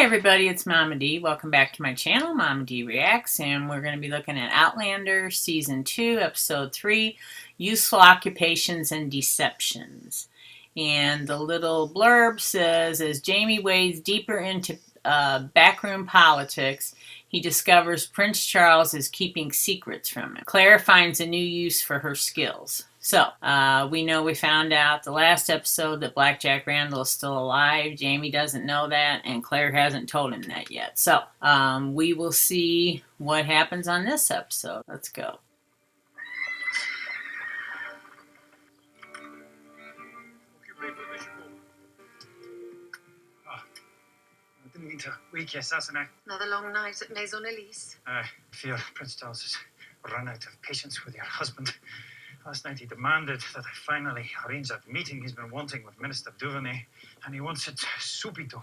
everybody, it's Mama D. Welcome back to my channel, Mama D Reacts, and we're going to be looking at Outlander Season 2, Episode 3, Useful Occupations and Deceptions. And the little blurb says, as Jamie wades deeper into backroom politics, he discovers Prince Charles is keeping secrets from him. Claire finds a new use for her skills. So, we found out the last episode that Black Jack Randall is still alive. Jamie doesn't know that, and Claire hasn't told him that yet. So, we will see what happens on this episode. Let's go. I didn't mean to wake you, assassinate. Another long night at Maison Elise. I fear Prince Charles has run out of patience with your husband. Last night he demanded that I finally arrange that meeting he's been wanting with Minister Duvernay, and he wants it subito.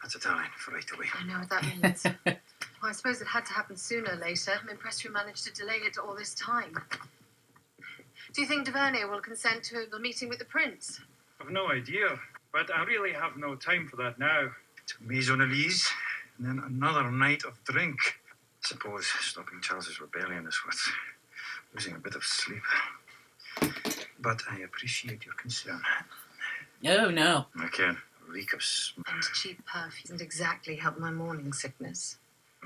That's Italian for right away. I know what that means. Well, I suppose it had to happen sooner or later. I'm impressed you managed to delay it all this time. Do you think Duvernay will consent to the meeting with the prince? I've no idea, but I really have no time for that now. To Maison Elise, and then another night of drink. I suppose stopping Charles's rebellion is worth losing a bit of sleep. But I appreciate your concern. Oh, no. I can reek of smoke. And cheap perfume doesn't exactly help my morning sickness.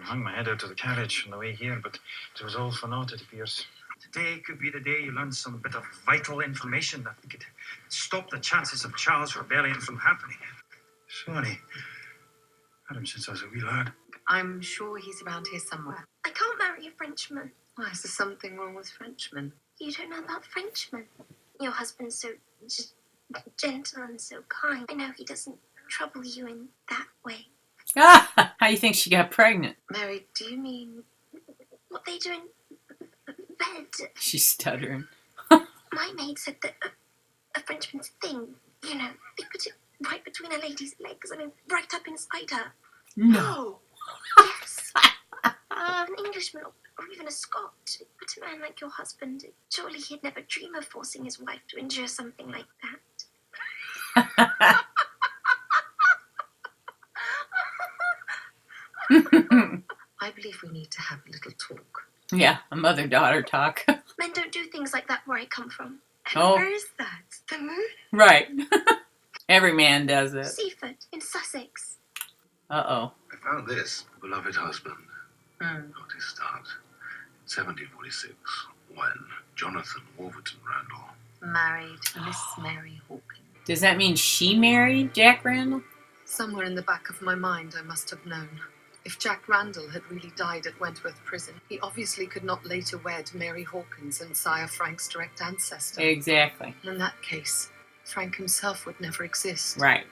I hung my head out of the carriage on the way here, but it was all for naught, it appears. Today could be the day you learn some bit of vital information that could stop the chances of Charles' rebellion from happening. Sorry. Had him since I was a wee lad. I'm sure he's around here somewhere. I can't marry a Frenchman. Why, is there something wrong with Frenchmen? You don't know about Frenchmen. Your husband's so just gentle and so kind. I know he doesn't trouble you in that way. Ah, how do you think she got pregnant? Mary, do you mean... What they do in bed? She's stuttering. My maid said that a Frenchman's thing, you know, they put it right between a lady's legs, I mean, right up inside her. No. Yes. An Englishman or even a Scot. But a man like your husband, surely he'd never dream of forcing his wife to endure something like that. I believe we need to have a little talk. Yeah, a mother-daughter talk. Men don't do things like that where I come from. Oh. Where is that? The moon? Right. Every man does it. Seaford, in Sussex. Uh-oh. I found this, beloved husband. Hmm. Got his start in 1746 when Jonathan Wolverton Randall. Married Miss Mary Hawkins. Does that mean she married Jack Randall? Somewhere in the back of my mind, I must have known. If Jack Randall had really died at Wentworth Prison, he obviously could not later wed Mary Hawkins and sire Frank's direct ancestor. Exactly. In that case, Frank himself would never exist. Right.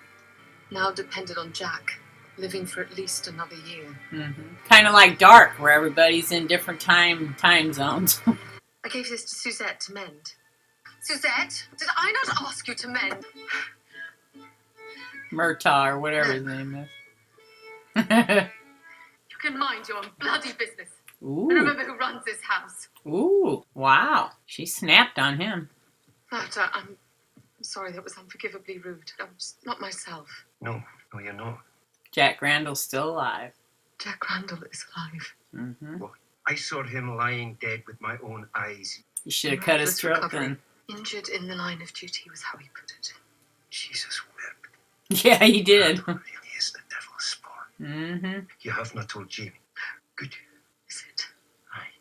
Now depended on Jack, living for at least another year. Mm-hmm. Kind of like Dark, where everybody's in different time zones. I gave this to Suzette to mend. Suzette, did I not ask you to mend? Murtaugh, or whatever his name is. You can mind your own bloody business. Ooh. And remember who runs this house. Ooh. Wow. She snapped on him. But I'm sorry, that was unforgivably rude. I was not myself. No, you're not. Jack Randall's still alive. Jack Randall is alive. Mm-hmm. Well, I saw him lying dead with my own eyes. You should have cut his Miraculous throat recovery. then. Injured in the line of duty was how he put it. Jesus wept. Yeah, he did. It really is the devil's spawn. Mm-hmm. You have not told Jamie. Good. Is it? Aye.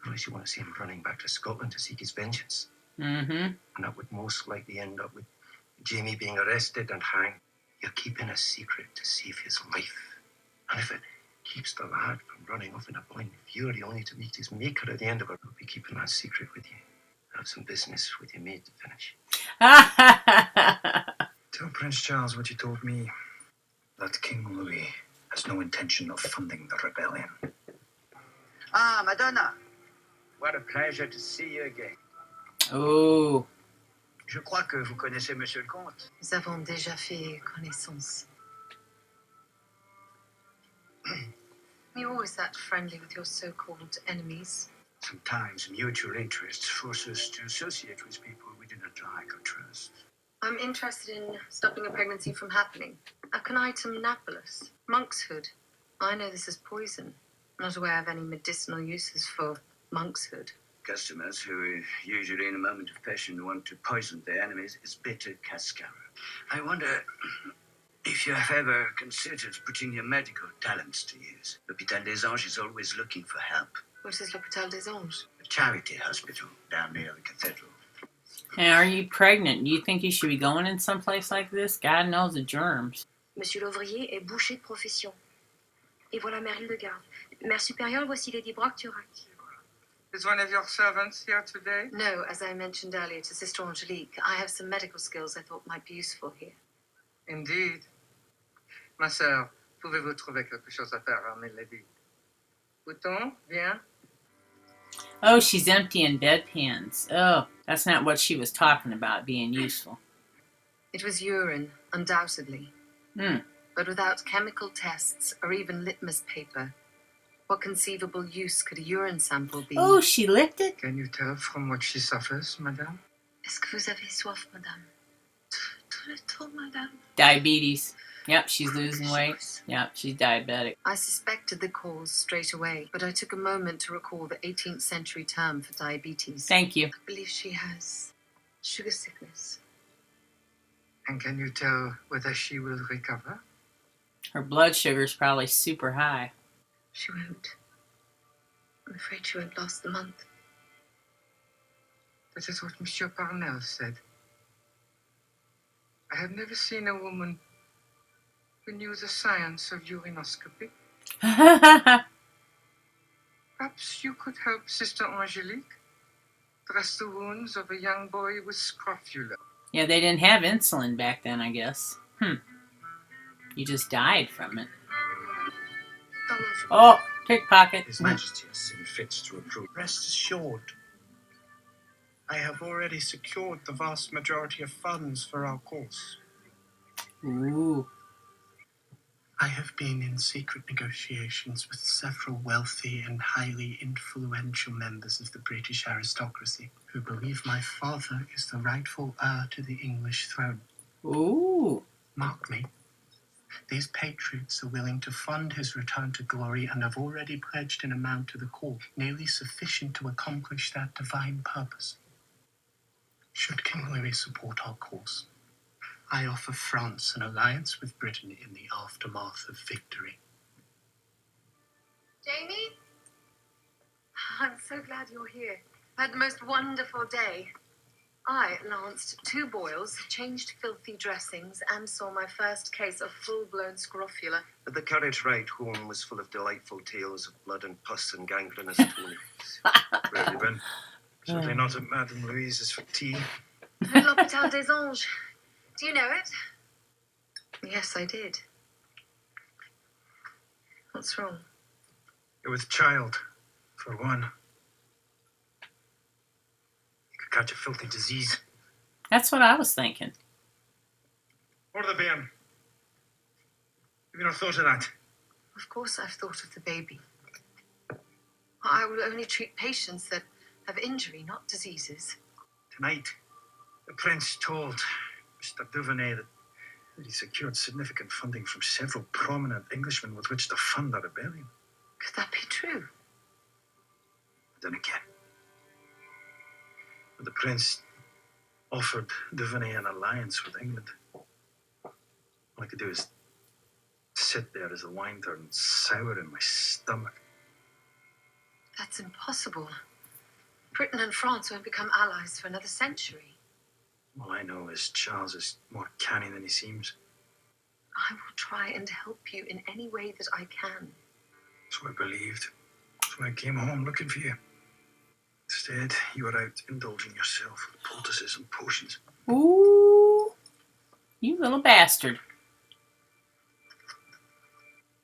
Unless you want to see him running back to Scotland to seek his vengeance. Mm-hmm. And that would most likely end up with Jamie being arrested and hanged. You're keeping a secret to save his life. And if it keeps the lad from running off in a blind fury only to meet his maker at the end of it, I'll be keeping that secret with you. I have some business with your maid to finish. Tell Prince Charles what you told me. That King Louis has no intention of funding the rebellion. Ah, Madonna. What a pleasure to see you again. Oh. Je crois que vous connaissez Monsieur le Comte. Nous avons déjà fait connaissance. You're always that friendly with your so-called enemies. Sometimes mutual interests force us to associate with people we do not like or trust. I'm interested in stopping a pregnancy from happening. Aconitum napellus, monk's hood. I know this is poison. I'm not aware of any medicinal uses for monk's hood. Customers who, usually in a moment of passion, want to poison their enemies is bitter cascara. I wonder if you have ever considered putting your medical talents to use. L'Hôpital des Anges is always looking for help. What is L'Hôpital des Anges? A charity hospital down near the cathedral. And are you pregnant? Do you think you should be going in someplace like this? God knows the germs. Monsieur l'ouvrier est boucher de profession. Et voilà Marital de garde. Mère supérieure, voici Lady Brock-Turac. Is one of your servants here today? No, as I mentioned earlier to Sister Angelique, I have some medical skills I thought might be useful here. Indeed. Ma sœur, pouvez-vous trouver quelque chose à faire à Milady? Bouton, viens. Oh, she's emptying bedpans. Oh, that's not what she was talking about being useful. It was urine, undoubtedly. But without chemical tests or even litmus paper, what conceivable use could a urine sample be? Oh, she licked it? Can you tell from what she suffers, madame? Est-ce que vous avez soif, madame? Tout le temps, madame. Diabetes. Yep, she's losing weight. Yep, she's diabetic. I suspected the cause straight away, but I took a moment to recall the 18th century term for diabetes. Thank you. I believe she has sugar sickness. And can you tell whether she will recover? Her blood sugar's probably super high. She won't. I'm afraid she won't last the month. That is what Monsieur Parnell said. I have never seen a woman who knew the science of urinoscopy. Perhaps you could help Sister Angelique dress the wounds of a young boy with scrofula. Yeah, they didn't have insulin back then, I guess. You just died from it. Oh, pickpocket. His Majesty has seen fit to approve. Rest assured, I have already secured the vast majority of funds for our course. Ooh. I have been in secret negotiations with several wealthy and highly influential members of the British aristocracy who believe my father is the rightful heir to the English throne. Ooh. Mark me. These patriots are willing to fund his return to glory and have already pledged an amount to the court, nearly sufficient to accomplish that divine purpose. Should King Louis support our cause, I offer France an alliance with Britain in the aftermath of victory. Jamie? I'm so glad you're here. I had the most wonderful day. I lanced 2 boils, changed filthy dressings, and saw my first case of full-blown scrofula. The carriage ride home was full of delightful tales of blood and pus and gangrenous tuning. Where have you been? Certainly not at Madame Louise's for tea. L'Hôpital des Anges. Do you know it? Yes, I did. What's wrong? You're with child, for one. You could catch a filthy disease. That's what I was thinking. Or the bairn. Have you not thought of that? Of course I've thought of the baby. I will only treat patients that have injury, not diseases. Tonight, the Prince told Mr. Duvenet that he secured significant funding from several prominent Englishmen with which to fund the rebellion. Could that be true? Then again, the Prince offered Duvenet an alliance with England. All I could do is sit there as the wine turned sour in my stomach. That's impossible. Britain and France won't become allies for another century. All I know is Charles is more canny than he seems. I will try and help you in any way that I can. That's what I believed. That's why I came home looking for you. Instead, you were out indulging yourself with poultices and potions. Ooh. You little bastard.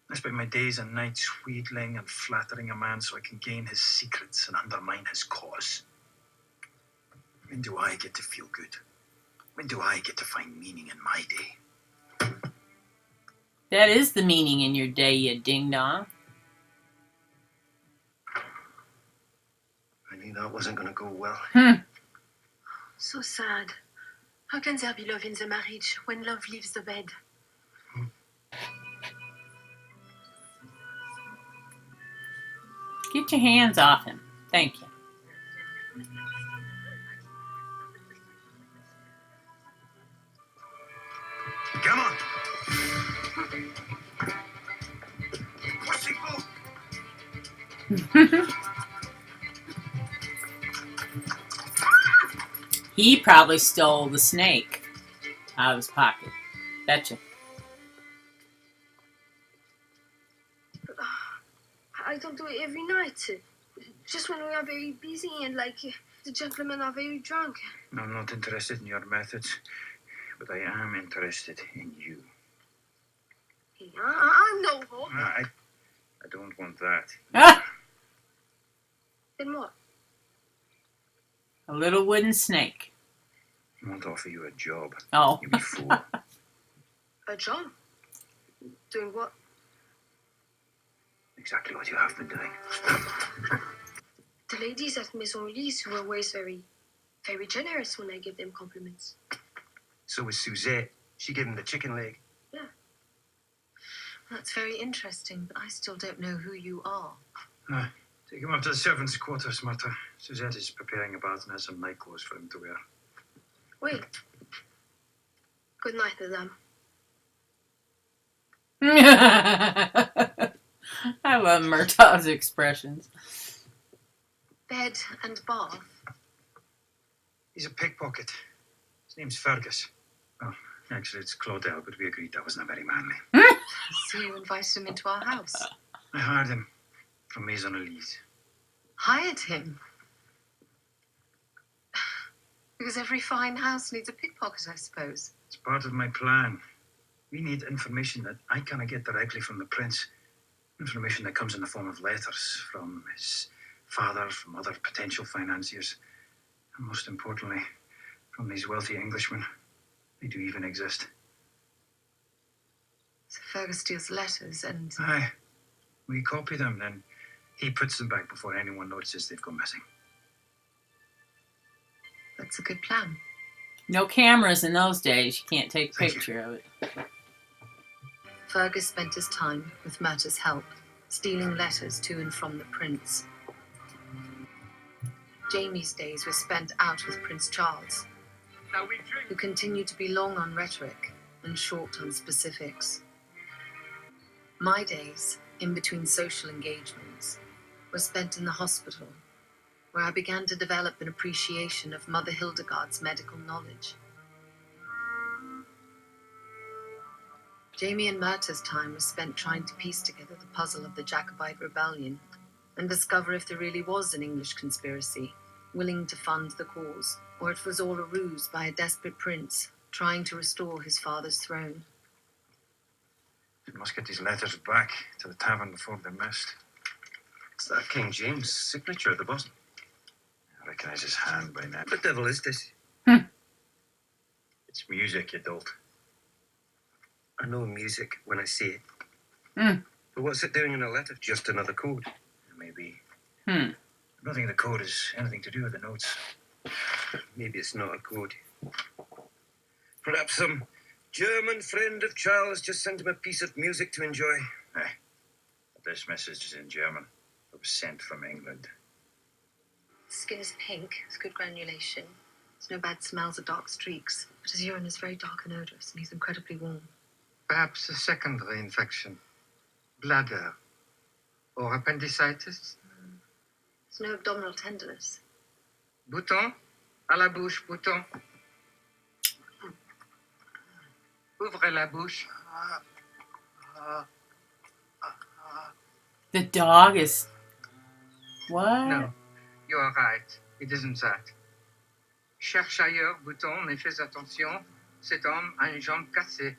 I spend my days and nights wheedling and flattering a man so I can gain his secrets and undermine his cause. When do I get to feel good? When do I get to find meaning in my day? That is the meaning in your day, you ding-dong. I knew that wasn't going to go well. So sad. How can there be love in the marriage when love leaves the bed? Get your hands off him. Thank you. Come on. Possible. He probably stole the snake out of his pocket. Betcha. I don't do it every night. Just when we are very busy and the gentlemen are very drunk. I'm not interested in your methods, but I am interested in you. I'm no whore. I don't want that. Ah! Then what? A little wooden snake. I want to offer you a job. Oh. You be fool. A job? Doing what? Exactly what you have been doing. The ladies at Maison Elise were always very, very generous when I give them compliments. So was Suzette. She gave him the chicken leg. That's very interesting, but I still don't know who you are. Take him up to the servants' quarters, Martha. Suzette is preparing a bath and has some night clothes for him to wear. Wait. Good night, madame. I love Marital's expressions. Bed and bath. He's a pickpocket. His name's Fergus. Oh, actually, it's Claudel, but we agreed that wasn't very manly. So you invited him into our house? I hired him from Maison Elise. Hired him? Because every fine house needs a pickpocket, I suppose. It's part of my plan. We need information that I cannot get directly from the prince. Information that comes in the form of letters from his father, from other potential financiers, and most importantly, from these wealthy Englishmen. They do even exist. So Fergus steals letters and... Aye. We copy them, then he puts them back before anyone notices they've gone missing. That's a good plan. No cameras in those days. You can't take a Thank you. picture of it. Fergus spent his time, with Murtagh's help, stealing letters to and from the prince. Jamie's days were spent out with Prince Charles, who continued to be long on rhetoric and short on specifics. My days, in between social engagements, were spent in the hospital, where I began to develop an appreciation of Mother Hildegard's medical knowledge. Jamie and Murtagh's time was spent trying to piece together the puzzle of the Jacobite rebellion and discover if there really was an English conspiracy willing to fund the cause, or it was all a ruse by a desperate prince trying to restore his father's throne. We must get these letters back to the tavern before they're missed. It's that King James signature at the bottom. I recognize his hand by now. What the devil is this? It's music, you dolt. I know music when I see it. Hmm. But what's it doing in a letter? Just another code. Maybe. Hmm. Nothing in the code has anything to do with the notes. Maybe it's not a code. Perhaps some German friend of Charles just sent him a piece of music to enjoy. Aye. But this message is in German. It was sent from England. His skin is pink, with good granulation. There's no bad smells or dark streaks, but his urine is very dark and odorous, and he's incredibly warm. Perhaps a secondary infection. Bladder. Or appendicitis. There's no abdominal tenderness. Bouton. À la bouche, bouton. Ouvrez la bouche. The dog is... What? No, you are right. It isn't that. Cherche ailleurs, bouton, mais fais attention. Cet homme a une jambe cassée.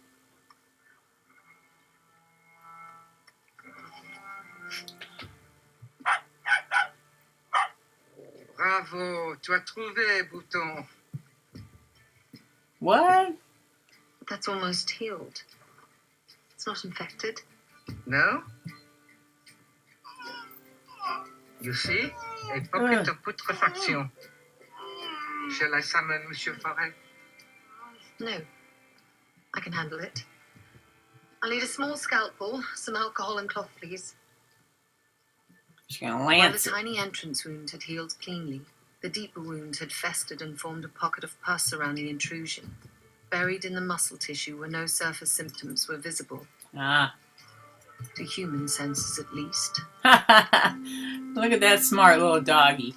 Bravo, tu as trouvé, bouton. What? That's almost healed. It's not infected. No? You see? A pocket of putrefaction. Shall I summon Monsieur Forêt? No. I can handle it. I'll need a small scalpel, some alcohol and cloth, please. She's gonna While the lance it. tiny entrance wound had healed cleanly, the deeper wound had festered and formed a pocket of pus surrounding intrusion. Buried in the muscle tissue where no surface symptoms were visible, Ah. to human senses at least. Look at that smart little doggy.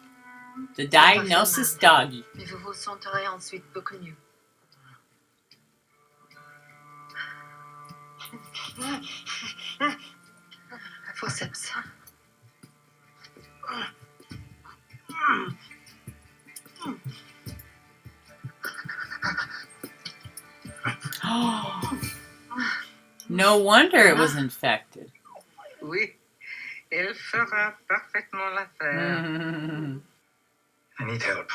The diagnosis doggy. Mais vous vous sentirez ensuite beaucoup mieux. Forceps. No wonder it was infected. Oui, elle fera parfaitement l'affaire. I need help,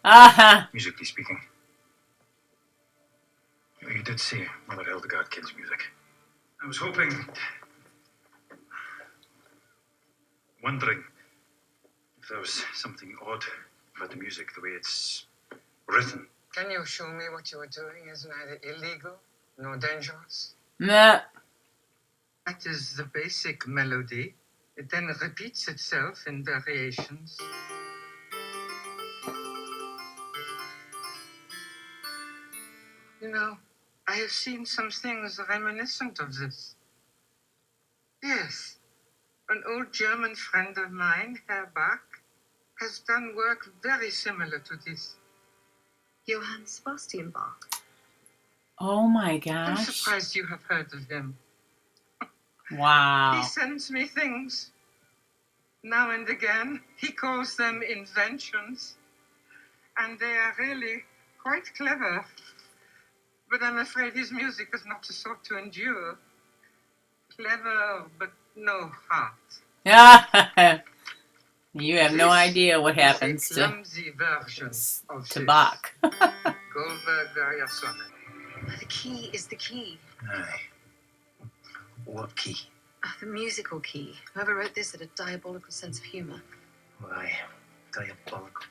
Ah, musically speaking. You did say Mother Hildegard kills music. I was wondering if there was something odd about the music, the way it's written. Can you show me what you are doing is neither illegal nor dangerous? nah. That is the basic melody. It then repeats itself in variations. You know, I have seen some things reminiscent of this. Yes, an old German friend of mine, Herr Bach, has done work very similar to this. Johann Sebastian Bach. Oh my I'm gosh. surprised you have heard of him. He Wow. sends me things. Now and again, he calls them inventions. And they are really quite clever. But I'm afraid his music is not the sort to endure. Clever, but no heart. You have no idea what happens It's a to clumsy version of this. Bach. Goldberg Variationen. The key is the key. Aye. What key? The musical key. Whoever wrote this had a diabolical sense of humour. Why, diabolical.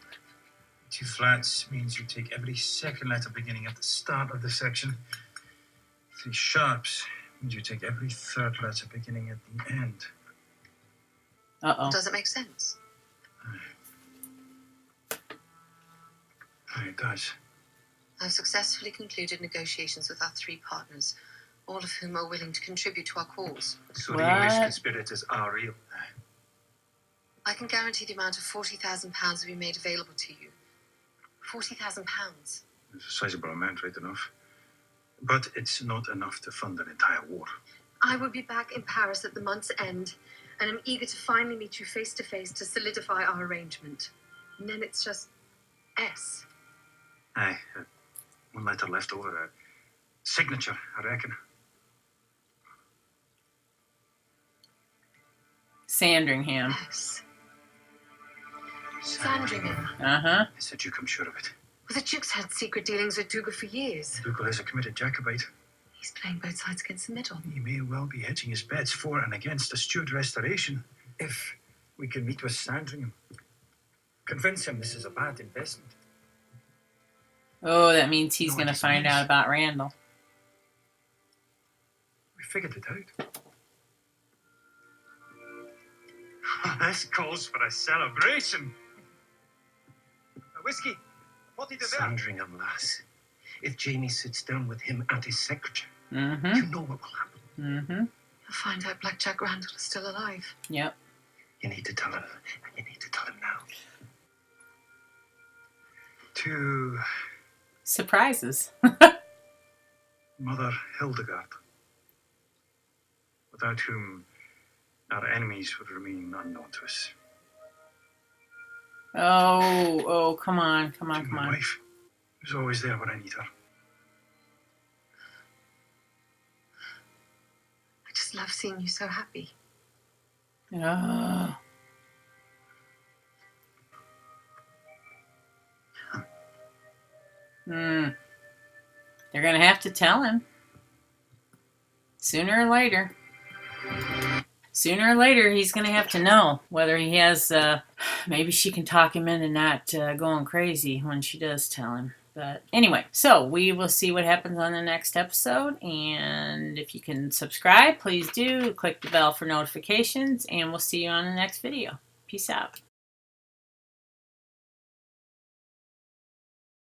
2 flats means you take every second letter beginning at the start of the section. 3 sharps means you take every third letter beginning at the end. Uh-oh. Does it make sense? It does. I've successfully concluded negotiations with our 3 partners, all of whom are willing to contribute to our cause. So the English What? conspirators are real. I can guarantee the amount of £40,000 will be made available to you. £40,000. It's a sizable amount, right enough. But it's not enough to fund an entire war. I will be back in Paris at the month's end, and I'm eager to finally meet you face to face to solidify our arrangement. And then it's just S. Aye, 1 letter left over. A signature, I reckon. Sandringham. S. Sandringham. Uh-huh. It's the Duke, I'm sure of it. Well, the Duke's had secret dealings with Dougal for years. Dougal is a committed Jacobite. He's playing both sides against the middle. He may well be hedging his bets for and against a Stuart restoration. If we can meet with Sandringham. Convince him this is a bad investment. Oh, that means he's No, going to it find means- out about Randall. We figured it out. This calls for a celebration. A whiskey. A potty de verre. Sandringham, lass. If Jamie sits down with him and his secretary, Mm-hmm. you know what will happen. Mm-hmm. You'll find out Black Jack Randall is still alive. Yep. You need to tell him, and you need to tell him now. 2 Surprises. Mother Hildegard, without whom our enemies would remain unknown to us. Oh, come on. Come on, To come my on. wife, who's always there when I need her. I just love seeing you so happy. Oh. They're going to have to tell him. Sooner or later. Sooner or later, he's going to have to know whether he has, maybe she can talk him into not going crazy when she does tell him. But anyway, so we will see what happens on the next episode. And if you can subscribe, please do. Click the bell for notifications. And we'll see you on the next video. Peace out.